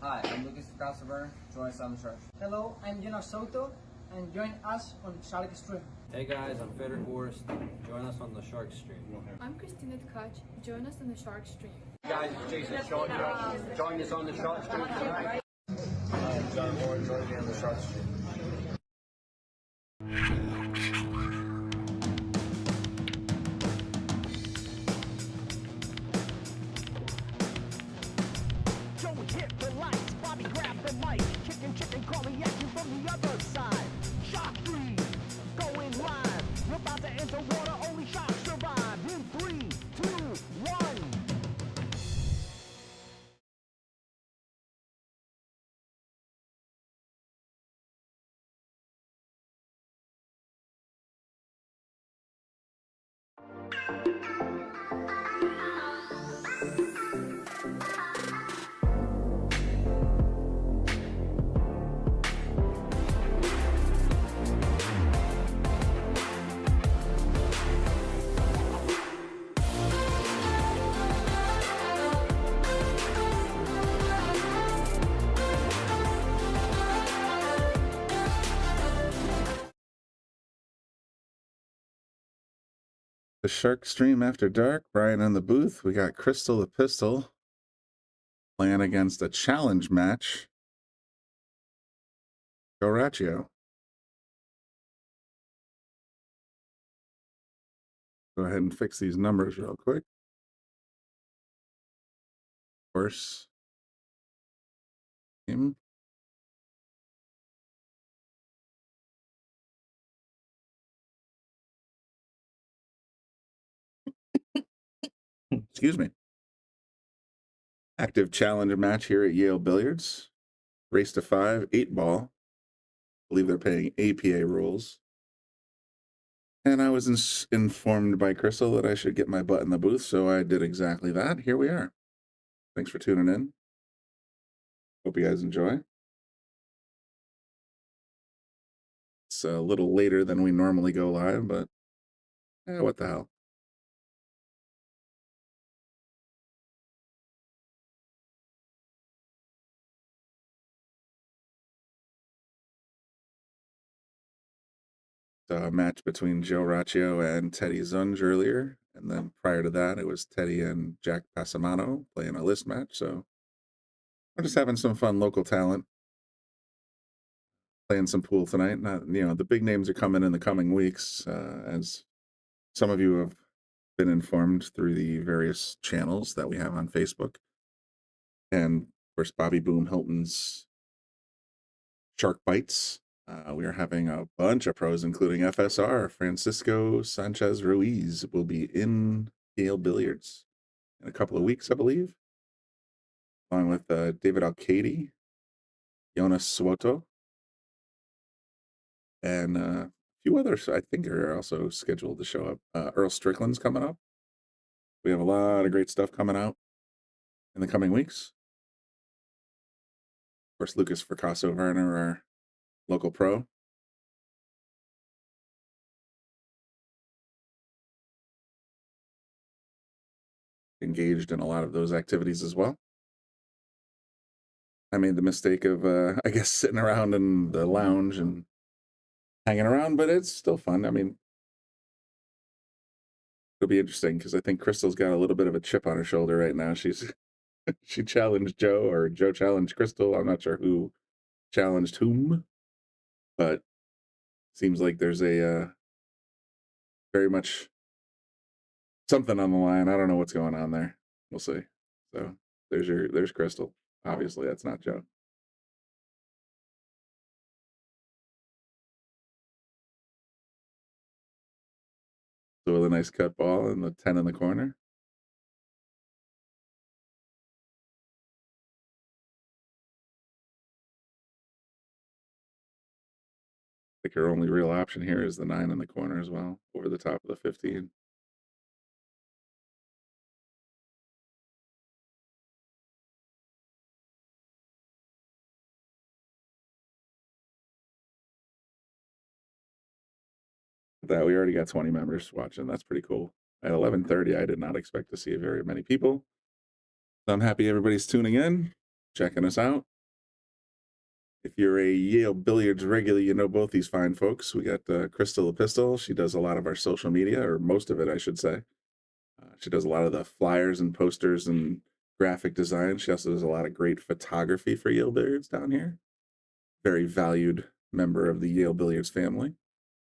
Hi, I'm Lucas Crossover. Join us on the Shark. Hello, I'm Salotto, and join us on Shark Stream. Hey guys, I'm Feder Horst. Join us on the Shark Stream. I'm Christina Tkach. Join us on the Shark Stream. Guys, it's Jason Shaw here. Join us on the Shark Stream tonight. I'm John Moore. Join me on the Shark Stream. Joe hit the lights, Bobby grabbed the mic, chicken calling at you from the other side. Shark 3, going live. We're about to enter water, only sharks survive. In 3, 2, 1. The Shark Stream After Dark. Brian in the booth. We got Crystal the Pistol playing against a challenge match. Go Raccio. Go ahead and fix these numbers real quick. Of course. Team. Excuse me. Active challenger match here at Yale Billiards. Race to 5, 8-ball. I believe they're paying APA rules. And I was informed by Crystal that I should get my butt in the booth, so I did exactly that. Here we are. Thanks for tuning in. Hope you guys enjoy. It's a little later than we normally go live, but what the hell. A match between Joe Raccio and Teddy Zunge earlier, and then prior to that it was Teddy and Jack Passamano playing a list match. So we're just having some fun local talent playing some pool tonight. Not, the big names are coming in the coming weeks, as some of you have been informed through the various channels that we have on Facebook, and of course Bobby Boom Hilton's Shark Bites. We are having a bunch of pros, including FSR. Francisco Sanchez Ruiz will be in Yale Billiards in a couple of weeks, I believe, along with David Alcady, Jonas Salotto, and a few others I think are also scheduled to show up. Earl Strickland's coming up. We have a lot of great stuff coming out in the coming weeks. Of course, Lucas Fracasso Werner, our local pro. Engaged in a lot of those activities as well. I made the mistake of, I guess, sitting around in the lounge and hanging around, but it's still fun. I mean, it'll be interesting because I think Crystal's got a little bit of a chip on her shoulder right now. She challenged Joe, or Joe challenged Crystal. I'm not sure who challenged whom, but seems like there's a very much something on the line. I don't know what's going on there. We'll see. So there's Crystal. Obviously, that's not Joe. So with a nice cut ball and the 10 in the corner. I think her only real option here is the 9 in the corner as well, over the top of the 15. That we already got 20 members watching. That's pretty cool. At 11:30, I did not expect to see very many people. So I'm happy everybody's tuning in, checking us out. If you're a Yale Billiards regular, you know both these fine folks. We got Crystal the Pistol. She does a lot of our social media, or most of it, I should say. She does a lot of the flyers and posters and graphic design. She also does a lot of great photography for Yale Billiards down here. Very valued member of the Yale Billiards family. And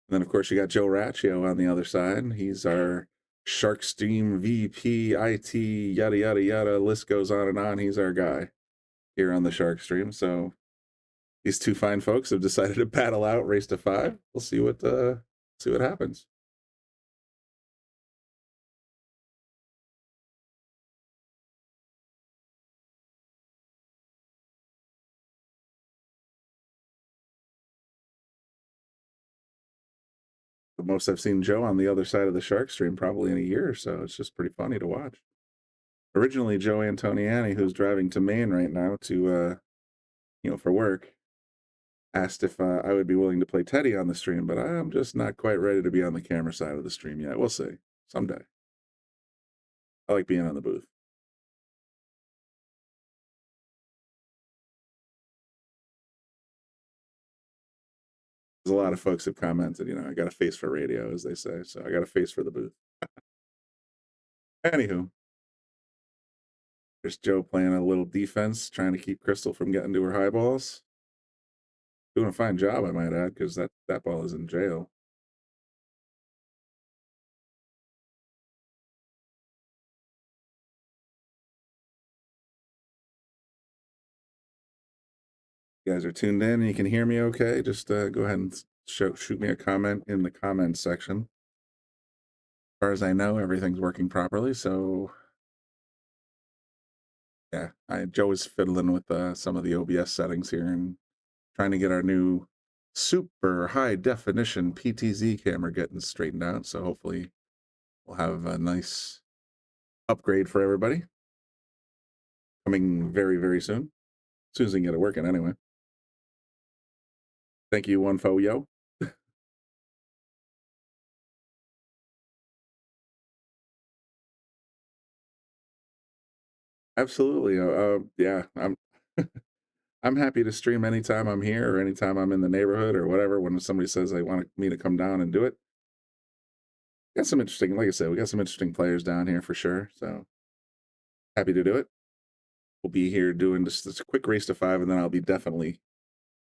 then, of course, you got Joe Raccio on the other side. He's our Shark Stream VP, IT, yada, yada, yada. List goes on and on. He's our guy here on the Shark Stream. So these two fine folks have decided to battle out, race to 5. We'll see what happens. The most I've seen Joe on the other side of the Shark Stream probably in a year or so. It's just pretty funny to watch. Originally, Joe Antoniani, who's driving to Maine right now to, for work, asked if I would be willing to play Teddy on the stream, but I'm just not quite ready to be on the camera side of the stream yet. We'll see. Someday. I like being on the booth. There's a lot of folks have commented, I got a face for radio, as they say, so I got a face for the booth. Anywho, there's Joe playing a little defense, trying to keep Crystal from getting to her high balls. Doing a fine job, I might add, because that ball is in jail. You guys are tuned in and you can hear me okay, just go ahead and shoot me a comment in the comments section. As far as I know, everything's working properly, so yeah, Joe is fiddling with some of the OBS settings here and trying to get our new super high definition PTZ camera getting straightened out. So hopefully we'll have a nice upgrade for everybody coming very, very soon. As soon as we can get it working anyway. Thank you, One Fo Yo. Absolutely. Yeah, I'm happy to stream anytime I'm here or anytime I'm in the neighborhood or whatever. When somebody says they want me to come down and do it, got some interesting, like I said, we got some interesting players down here for sure. So happy to do it. We'll be here doing just this quick race to 5, and then I'll be definitely,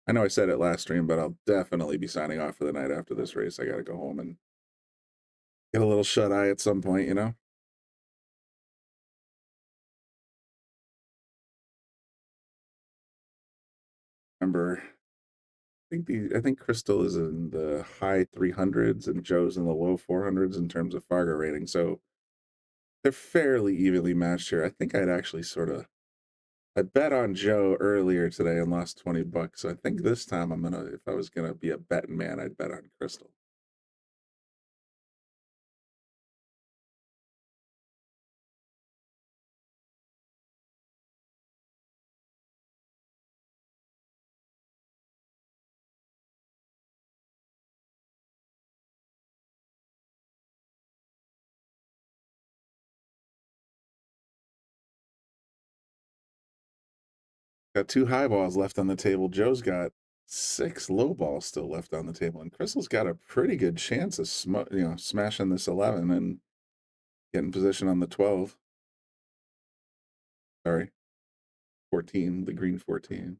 I know I said it last stream, but I'll definitely be signing off for the night after this race. I got to go home and get a little shut eye at some point, Remember, I think Crystal is in the high 300s and Joe's in the low 400s in terms of Fargo rating. So they're fairly evenly matched here. I think I'd actually I bet on Joe earlier today and lost 20 bucks. So I think this time if I was gonna be a betting man, I'd bet on Crystal. Got 2 high balls left on the table. Joe's got 6 low balls still left on the table, and Crystal's got a pretty good chance of smashing this 11 and getting position on the 12. Sorry, 14, the green 14.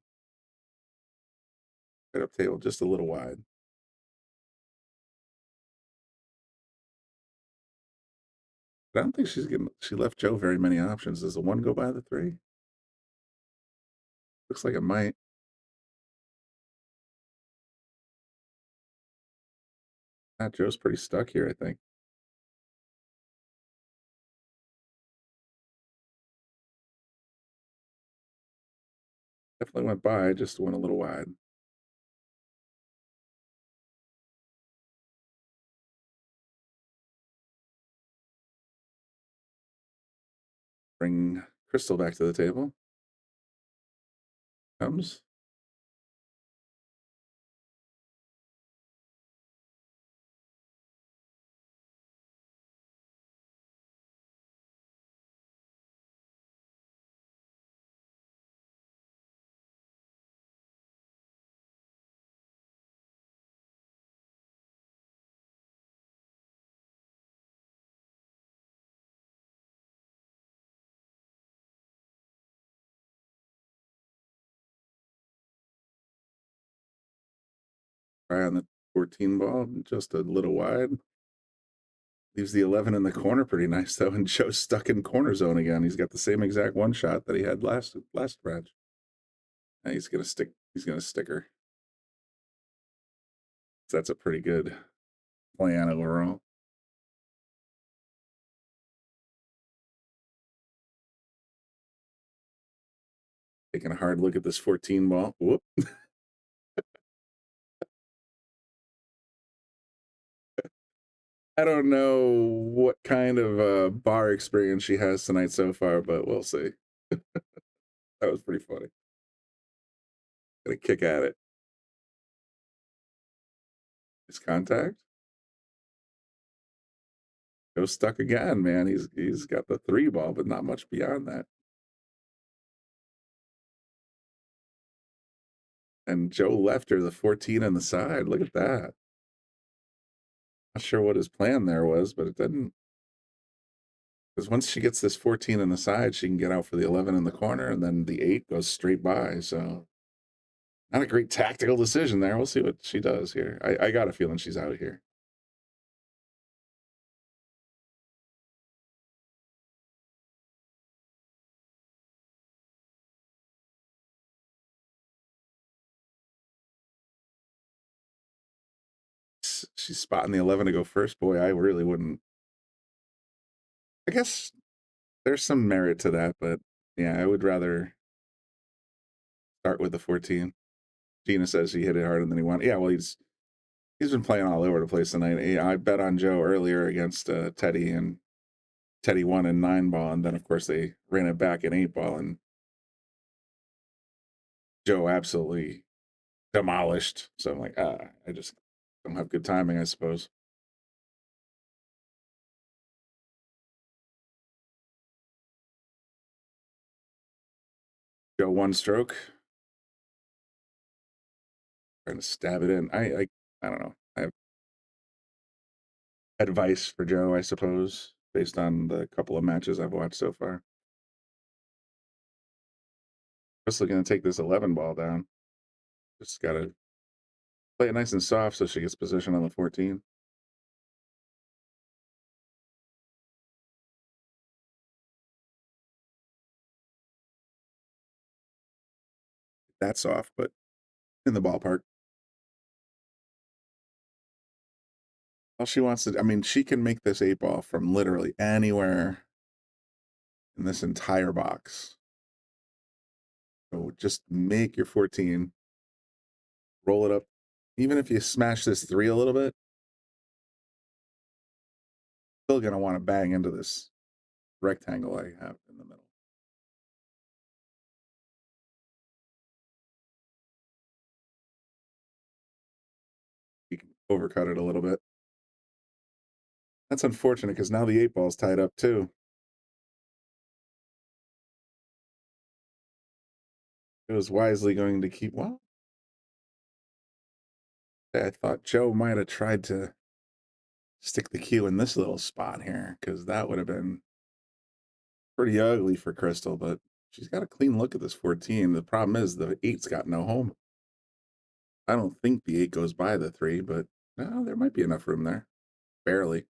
Right up table, just a little wide. But I don't think she left Joe very many options. Does the 1 go by the 3? Looks like it might. Joe's pretty stuck here, I think. Definitely went by, just went a little wide. Bring Crystal back to the table. Comes. Try on the 14 ball, just a little wide. Leaves the 11 in the corner pretty nice though, and Joe's stuck in corner zone again. He's got the same exact one shot that he had last match. And he's gonna stick her. So that's a pretty good plan overall. Taking a hard look at this 14 ball. Whoop. I don't know what kind of bar experience she has tonight so far, but we'll see. That was pretty funny. Gonna kick at it. His contact. Joe stuck again, man. He's got the 3 ball, but not much beyond that. And Joe left her the 14 on the side. Look at that. Not sure what his plan there was, but it didn't. Because once she gets this 14 on the side, she can get out for the 11 in the corner, and then the 8 goes straight by. So not a great tactical decision there. We'll see what she does here. I got a feeling she's out here. She's spotting the 11 to go first. Boy, I really wouldn't. I guess there's some merit to that, but yeah, I would rather start with the 14. Gina says he hit it harder than he wanted. Yeah, well, he's been playing all over the place tonight. I bet on Joe earlier against Teddy, and Teddy won in 9 ball, and then of course they ran it back in 8 ball, and Joe absolutely demolished. So I'm like, I just don't have good timing, I suppose. Joe 1 stroke. Trying to stab it in. I don't know. I have advice for Joe, I suppose, based on the couple of matches I've watched so far. Just looking to take this 11 ball down. Just got to play it nice and soft so she gets position on the 14. That's soft, but in the ballpark. All she wants to, I mean, she can make this 8 ball from literally anywhere in this entire box. So just make your 14, roll it up. Even if you smash this 3 a little bit, still going to want to bang into this rectangle I have in the middle. You can overcut it a little bit. That's unfortunate because now the 8 ball's tied up too. It was wisely going to keep, well, I thought Joe might have tried to stick the cue in this little spot here, because that would have been pretty ugly for Crystal, but she's got a clean look at this 14. The problem is the 8's got no home. I don't think the 8 goes by the 3, but no, there might be enough room there. Barely.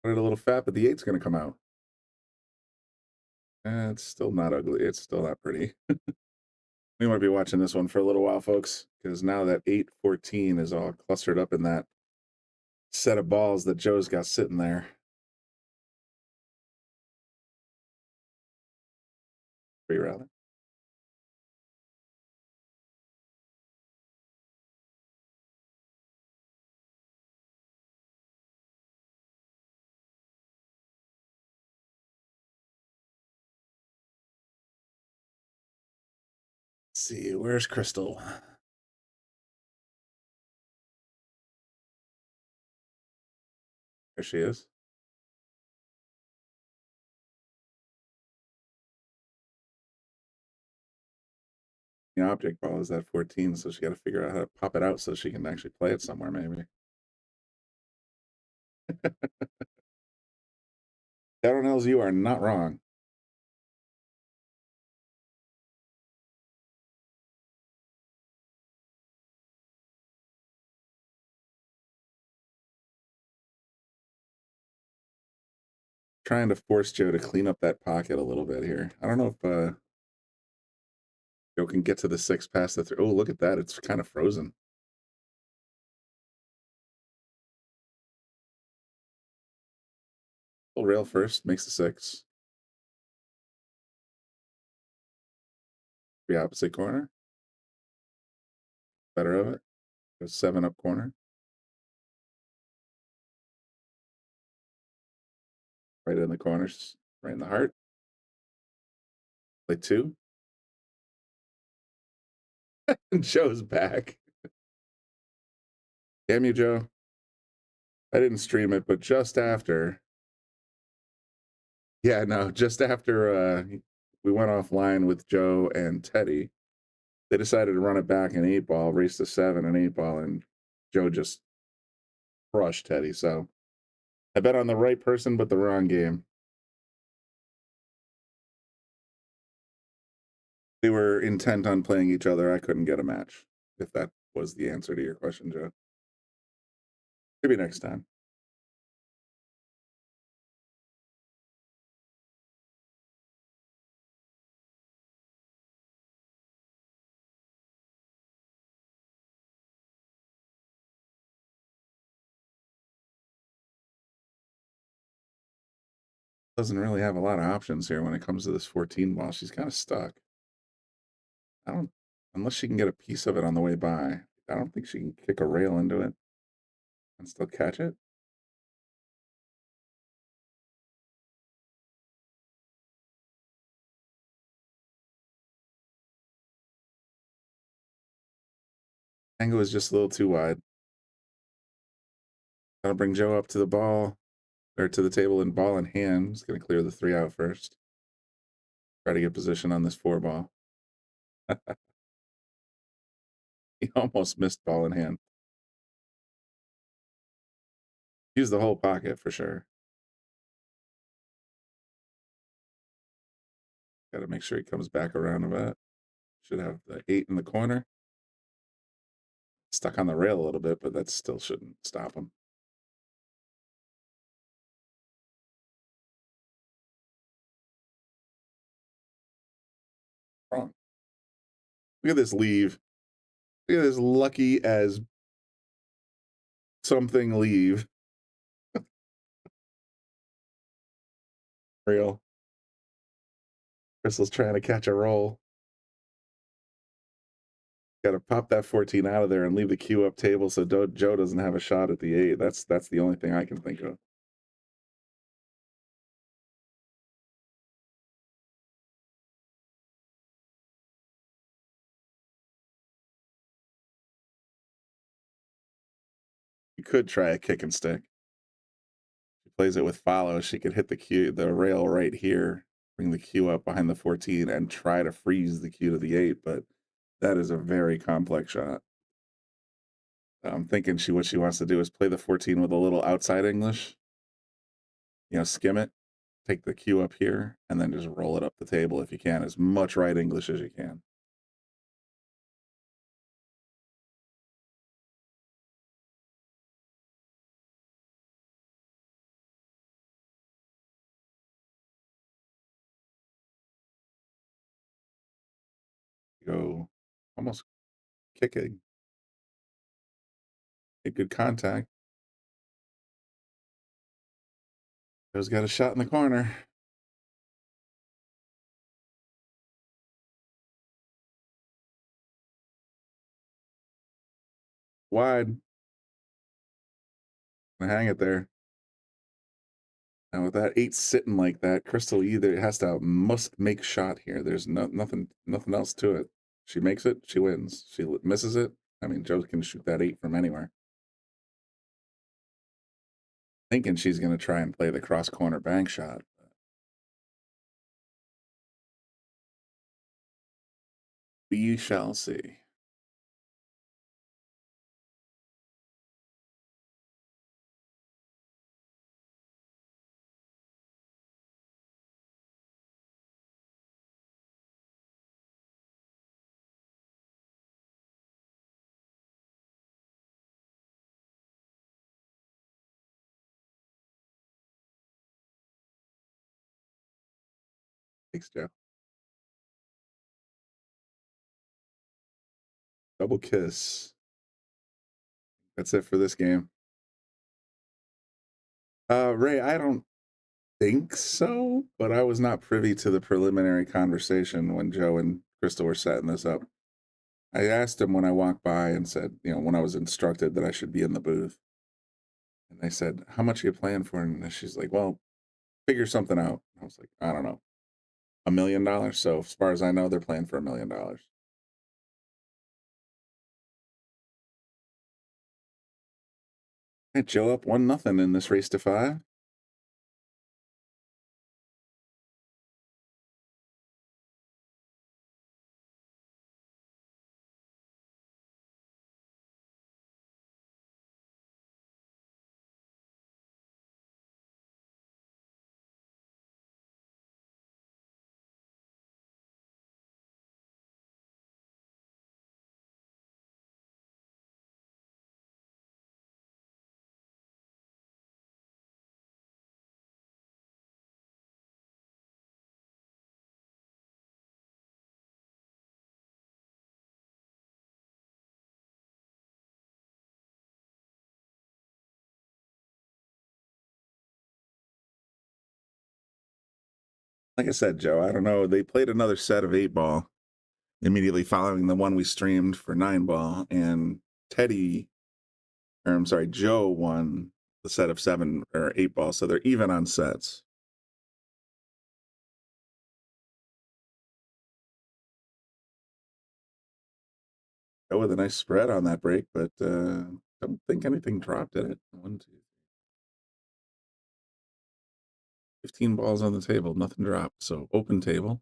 Put it a little fat, but the 8's going to come out. It's still not ugly. It's still not pretty. We might be watching this one for a little while, folks, because now that 8-14 is all clustered up in that set of balls that Joe's got sitting there. Pretty rather. Let's see, where's Crystal? There she is. The object ball is that 14, so she got to figure out how to pop it out so she can actually play it somewhere, maybe. Darnells, you are not wrong. Trying to force Joe to clean up that pocket a little bit here. I don't know if Joe can get to the 6 past the 3. Oh, look at that. It's kind of frozen. Full rail first, makes the 6. The opposite corner. Better of it. Go 7 up corner. Right in the corners. Right in the heart. Play 2. And Joe's back. Damn you, Joe. I didn't stream it, but just after. Yeah, no, just after we went offline with Joe and Teddy, they decided to run it back in 8-ball, race to 7 and 8-ball, and Joe just crushed Teddy. So I bet on the right person, but the wrong game. They were intent on playing each other. I couldn't get a match, if that was the answer to your question, Joe. Maybe next time. Doesn't really have a lot of options here when it comes to this 14 ball. She's kind of stuck. I don't, unless she can get a piece of it on the way by, I don't think she can kick a rail into it and still catch it. Angle is just a little too wide. That'll bring Joe up to the ball, or to the table in ball in hand. He's going to clear the 3 out first. Try to get position on this 4 ball. He almost missed ball in hand. Use the whole pocket for sure. Got to make sure he comes back around a bit. Should have the 8 in the corner. Stuck on the rail a little bit, but that still shouldn't stop him. Wrong. Look at this leave. Look at this lucky as something leave. Real. Crystal's trying to catch a roll. Got to pop that 14 out of there and leave the cue up table so Joe doesn't have a shot at the 8. That's the only thing I can think of. You could try a kick and stick. She plays it with follow. She could hit the rail right here, bring the cue up behind the 14 and try to freeze the cue to the 8, but that is a very complex shot. I'm thinking what she wants to do is play the 14 with a little outside English. Skim it, take the cue up here, and then just roll it up the table if you can, as much right English as you can. Go almost kicking. Get good contact. Joe's got a shot in the corner. Wide. Hang it there. And with that 8 sitting like that, Crystal either must make shot here. There's nothing else to it. She makes it, she wins. She misses it. I mean, Joe can shoot that 8 from anywhere. Thinking she's going to try and play the cross corner bank shot. We shall see. Thanks, Joe. Double kiss. That's it for this game. Ray, I don't think so, but I was not privy to the preliminary conversation when Joe and Crystal were setting this up. I asked him when I walked by and said, when I was instructed that I should be in the booth. And they said, how much are you playing for? And she's like, well, figure something out. I was like, I don't know. $1 million. So as far as I know, they're playing for $1 million. Hey, Joe up 1-0 in this race to 5. Like I said, Joe, I don't know. They played another set of 8-ball immediately following the one we streamed for 9-ball, and Joe won the set of 7 or 8-ball, so they're even on sets. Joe with a nice spread on that break, but don't think anything dropped in it. 1, 2, 15 balls on the table, nothing dropped. So open table.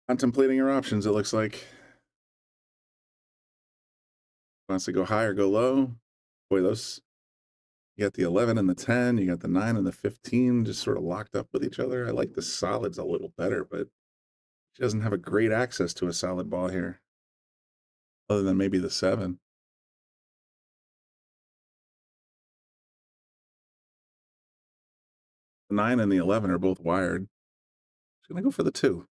Contemplating your options, it looks like. Wants to go high or go low. Boy, those, you got the 11 and the 10, you got the 9 and the 15 just sort of locked up with each other. I like the solids a little better, but she doesn't have a great access to a solid ball here, other than maybe the 7. The 9 and the 11 are both wired. She's going to go for the 2.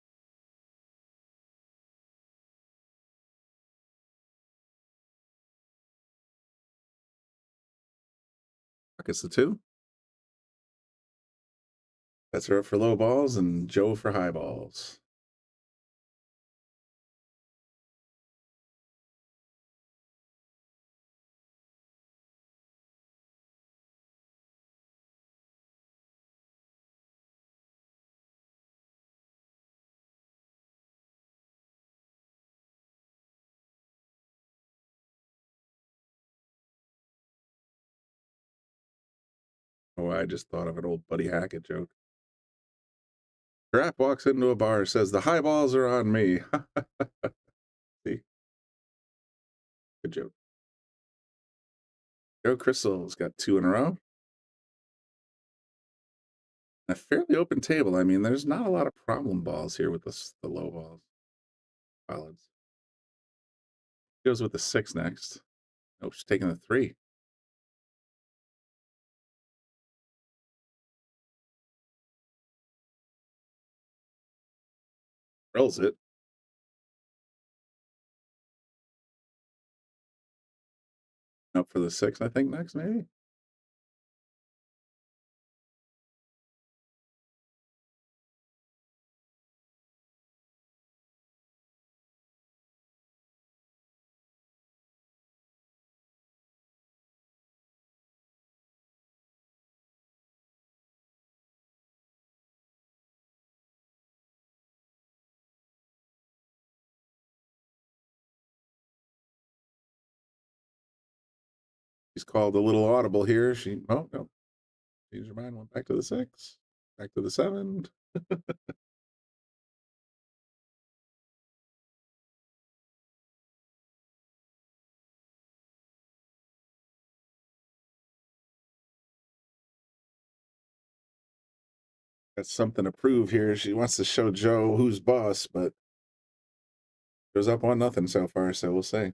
Pockets the 2. That's her up for low balls and Joe for high balls. Oh, I just thought of an old Buddy Hackett joke. Crap walks into a bar, says, the high balls are on me. See? Good joke. Joe Crystal's got 2 in a row. A fairly open table. I mean, there's not a lot of problem balls here with the low balls. Solids. Goes with the 6 next. Oh, she's taking the 3. Drills it. Up for the 6, I think, next, maybe. She's called a little audible here. Oh no, change your mind. Went back to the 6, back to the 7. Got something to prove here. She wants to show Joe who's boss, but goes up 1-0 so far. So we'll see.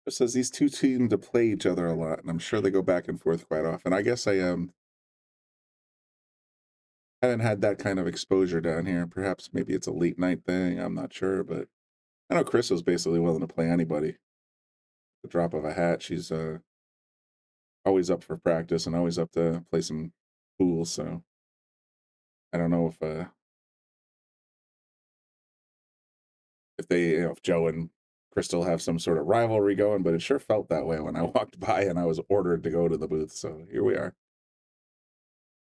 It says these two seem to play each other a lot, and I'm sure they go back and forth quite often. I guess I haven't had that kind of exposure down here. Perhaps maybe it's a late night thing. I'm not sure, but I know Chris was basically willing to play anybody. The drop of a hat. She's always up for practice and always up to play some pool. So I don't know if they, if Joe and Crystal have some sort of rivalry going, but it sure felt that way when I walked by and I was ordered to go to the booth. So here we are.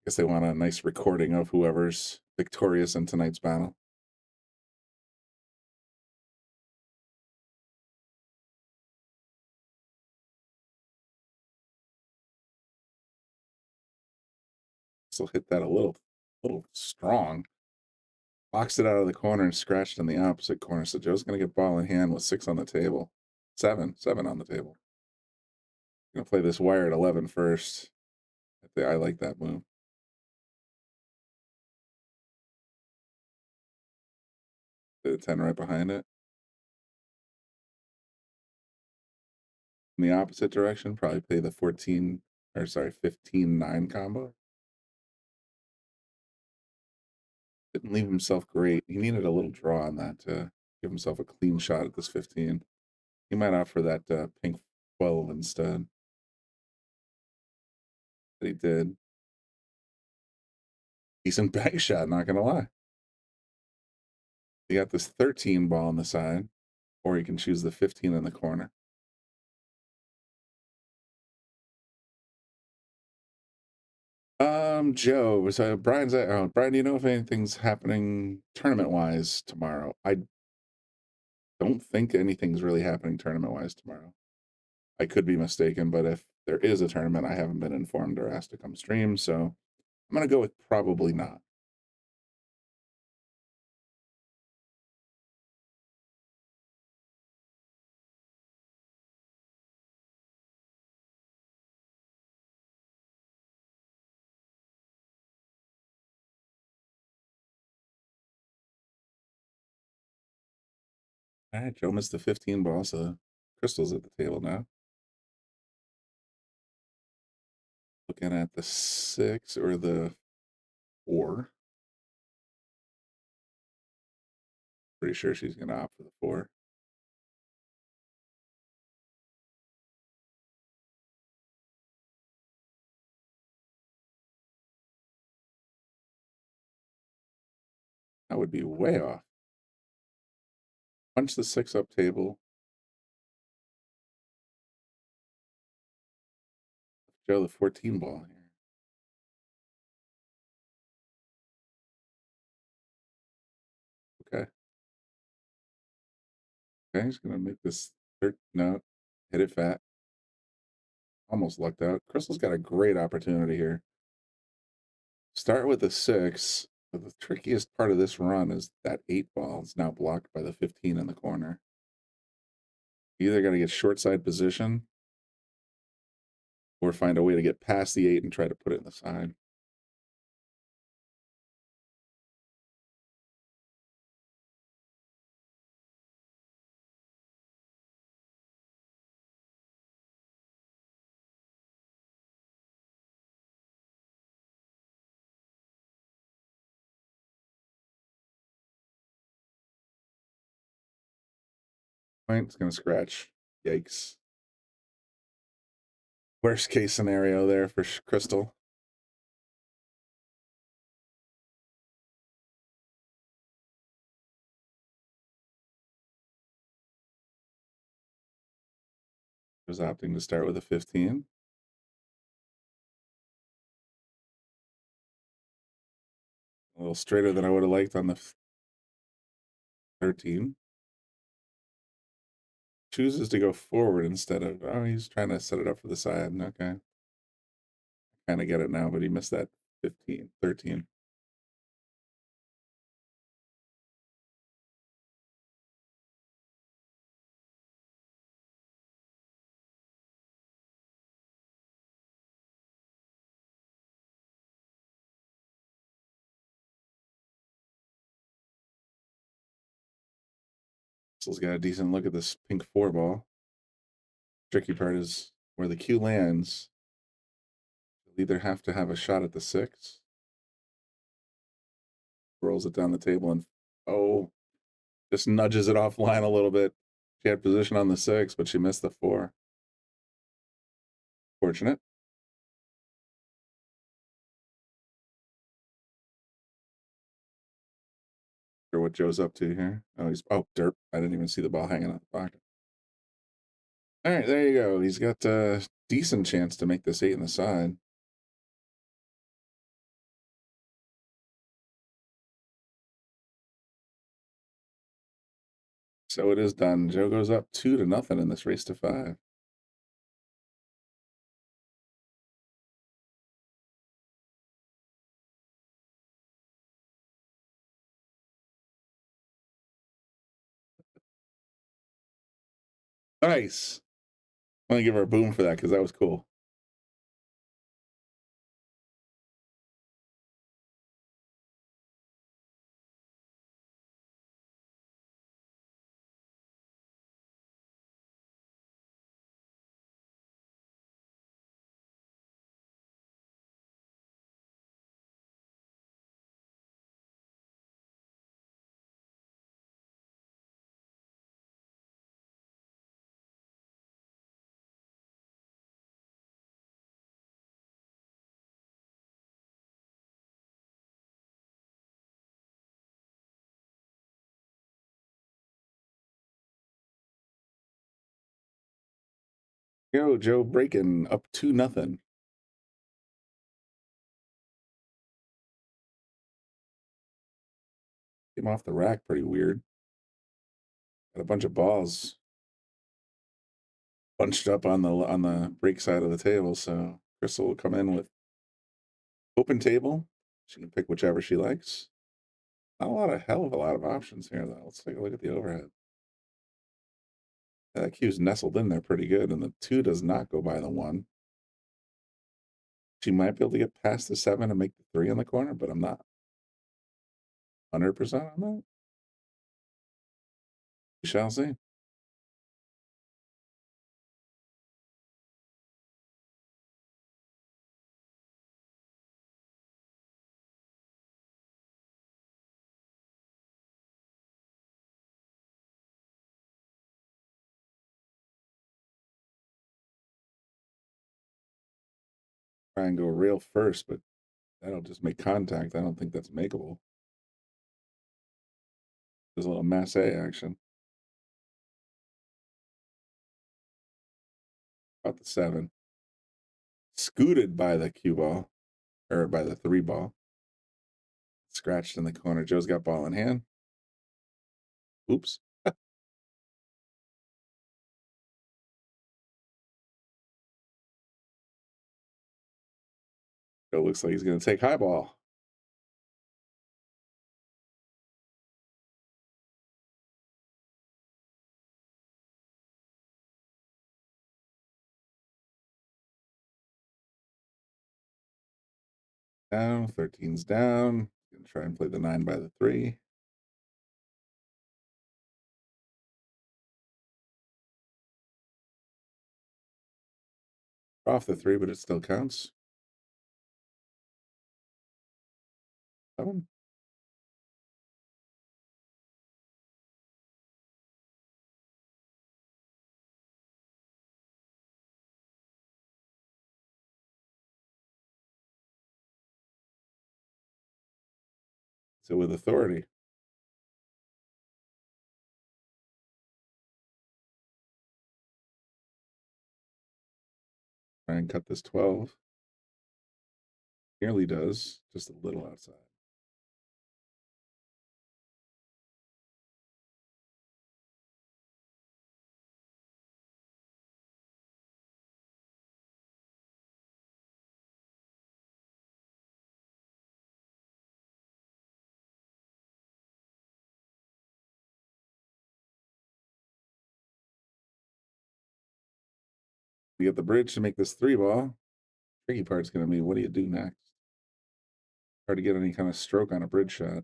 Guess they want a nice recording of whoever's victorious in tonight's battle. Still hit that a little strong. Boxed it out of the corner and scratched in the opposite corner. So Joe's going to get ball in hand with 6 on the table. 7 on the table. Going to play this wire at 11 first. I like that move. The 10 right behind it. In the opposite direction, probably play the 15-9 combo. Didn't leave himself great. He needed a little draw on that to give himself a clean shot at this 15. He might opt for that pink 12 instead. But he did. Decent bag shot, not gonna lie. You got this 13 ball on the side, or you can choose the 15 in the corner. Joe. So Brian's Brian, do you know if anything's happening tournament-wise tomorrow? I don't think anything's really happening tournament-wise tomorrow. I could be mistaken, but if there is a tournament, I haven't been informed or asked to come stream, so I'm gonna go with probably not. All right, Joe missed the 15 ball, so Crystal's at the table now. Looking at the 6 or the 4. Pretty sure she's gonna opt for the 4. That would be way off. Punch the 6 up table. Joe the 14 ball here. Okay. Okay, he's gonna make this no, hit it fat. Almost lucked out. Crystal's got a great opportunity here. Start with the 6, but the trickiest part of this run is that 8 ball is now blocked by the 15 in the corner. You either got to get short side position or find a way to get past the 8 and try to put it in the side. Point. It's going to scratch. Yikes. Worst case scenario there for Crystal. Was opting to start with a 15. A little straighter than I would have liked on the 13. Chooses to go forward instead of, oh, he's trying to set it up for the side. Okay. Kind of get it now, but he missed that 15, 13. Crystal's got a decent look at this pink 4 ball. Tricky part is where the cue lands. You'll either have to have a shot at the 6. Rolls it down the table and, oh, just nudges it offline a little bit. She had position on the 6, but she missed the 4. Fortunate. Or what Joe's up to here. Oh, derp. I didn't even see the ball hanging out the pocket. All right, there you go. He's got a decent chance to make this 8 in the side. So it is done. Joe goes up 2-0 in this race to 5. Nice. I want to give her a boom for that because that was cool. Yo, Joe breaking up 2-0. Came off the rack pretty weird. Got a bunch of balls bunched up on the break side of the table, so Crystal will come in with open table. She can pick whichever she likes. Not a lot of hell of a lot of options here though. Let's take a look at the overhead. That cue's nestled in there pretty good, and the 2 does not go by the 1. She might be able to get past the 7 and make the 3 in the corner, but I'm not 100% on that. We shall see. Try and go rail first, but that'll just make contact. I don't think that's makeable. There's a little masse action. About the 7. Scooted by the cue ball, or by the 3 ball. Scratched in the corner. Joe's got ball in hand. Oops. Joe looks like he's going to take high ball. Down. 13's down. Going to try and play the 9 by the 3. Off the 3, but it still counts. 7. it with authority. Try and cut this 12. Nearly does, just a little outside. We get the bridge to make this 3-ball. Tricky part's going to be, what do you do next? Hard to get any kind of stroke on a bridge shot.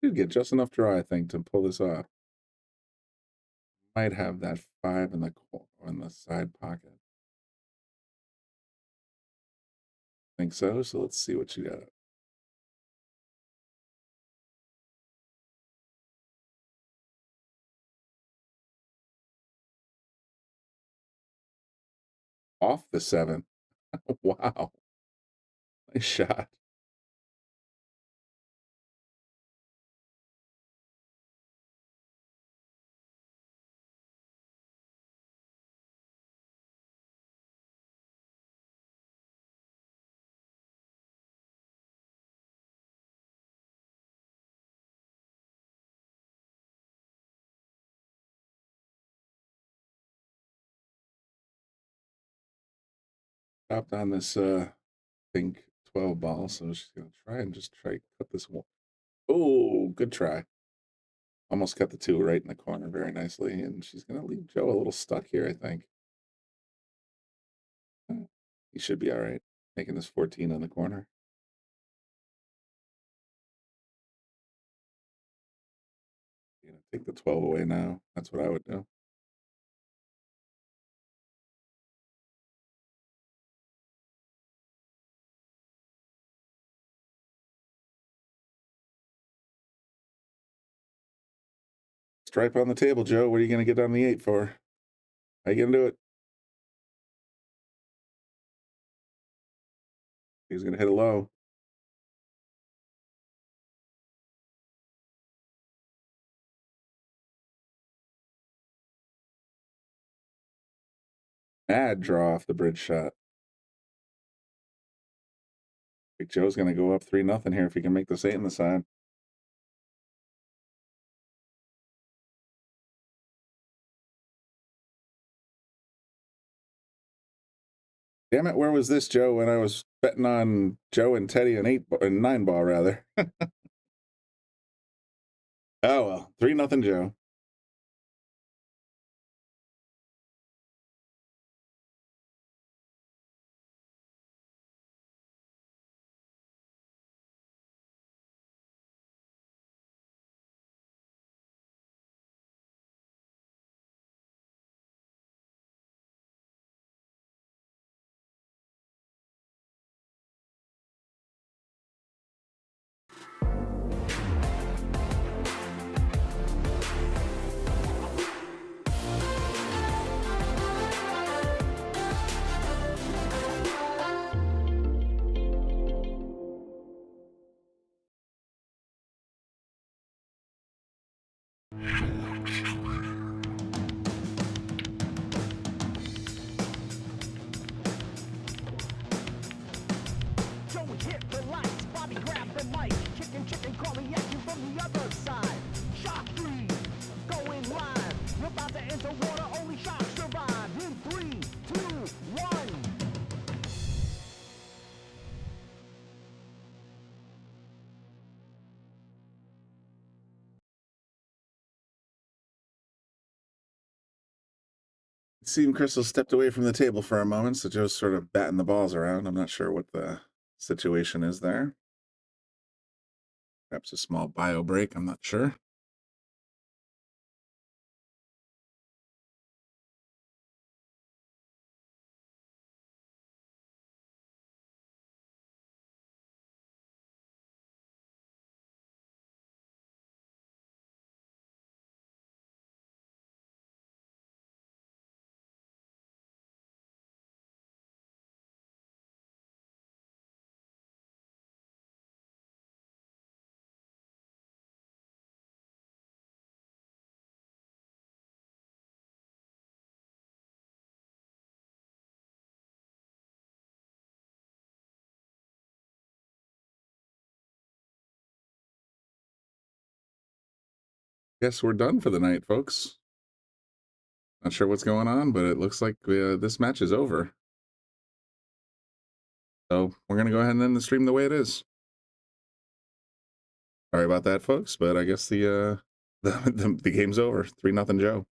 Did get just enough draw, I think, to pull this off. Might have that 5 in the side pocket. Think so. So let's see what you got. Off the 7. Wow. Nice shot. Stopped on this pink 12 ball, so she's gonna try cut this one. Oh, good try. Almost cut the 2 right in the corner very nicely, and she's gonna leave Joe a little stuck here, I think. He should be all right, making this 14 on the corner. You know, take the 12 away now. That's what I would do. Stripe on the table, Joe. What are you going to get on the 8 for? How you going to do it? He's going to hit a low. Mad draw off the bridge shot. Big Joe's going to go up 3-0 here if he can make this 8 in the side. Damn it, where was this, Joe, when I was betting on Joe and Teddy an 9-ball, rather? Oh, well, 3-0 Joe. Joe hit the lights, Bobby grabbed the mic, chicken calling at you from the other side. Shock 3, going live. You're about to enter water, only shock survive. In 3, 2, 1. Seeing Crystal stepped away from the table for a moment, so Joe's sort of batting the balls around. I'm not sure what the situation is there. Perhaps a small bio break, I'm not sure. Guess we're done for the night, folks. Not sure what's going on, but it looks like this match is over. So we're going to go ahead and end the stream the way it is. Sorry about that, folks, but I guess the game's over. 3-0 Joe.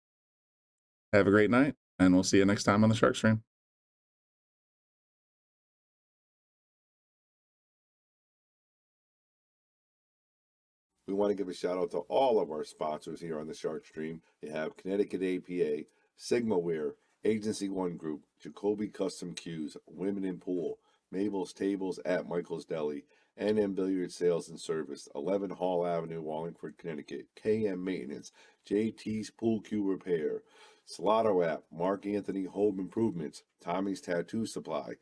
Have a great night, and we'll see you next time on the Shark Stream. We want to give a shout out to all of our sponsors here on the Shark Stream. You have Connecticut APA, Sigma Wear, Agency One Group, Jacoby Custom Cues, Women in Pool, Mabel's Tables at Michael's Deli, NM Billiard Sales and Service, 11 Hall Avenue, Wallingford, Connecticut, KM Maintenance, JT's Pool Cue Repair, Salotto app, Mark Anthony Home Improvements, Tommy's Tattoo Supply,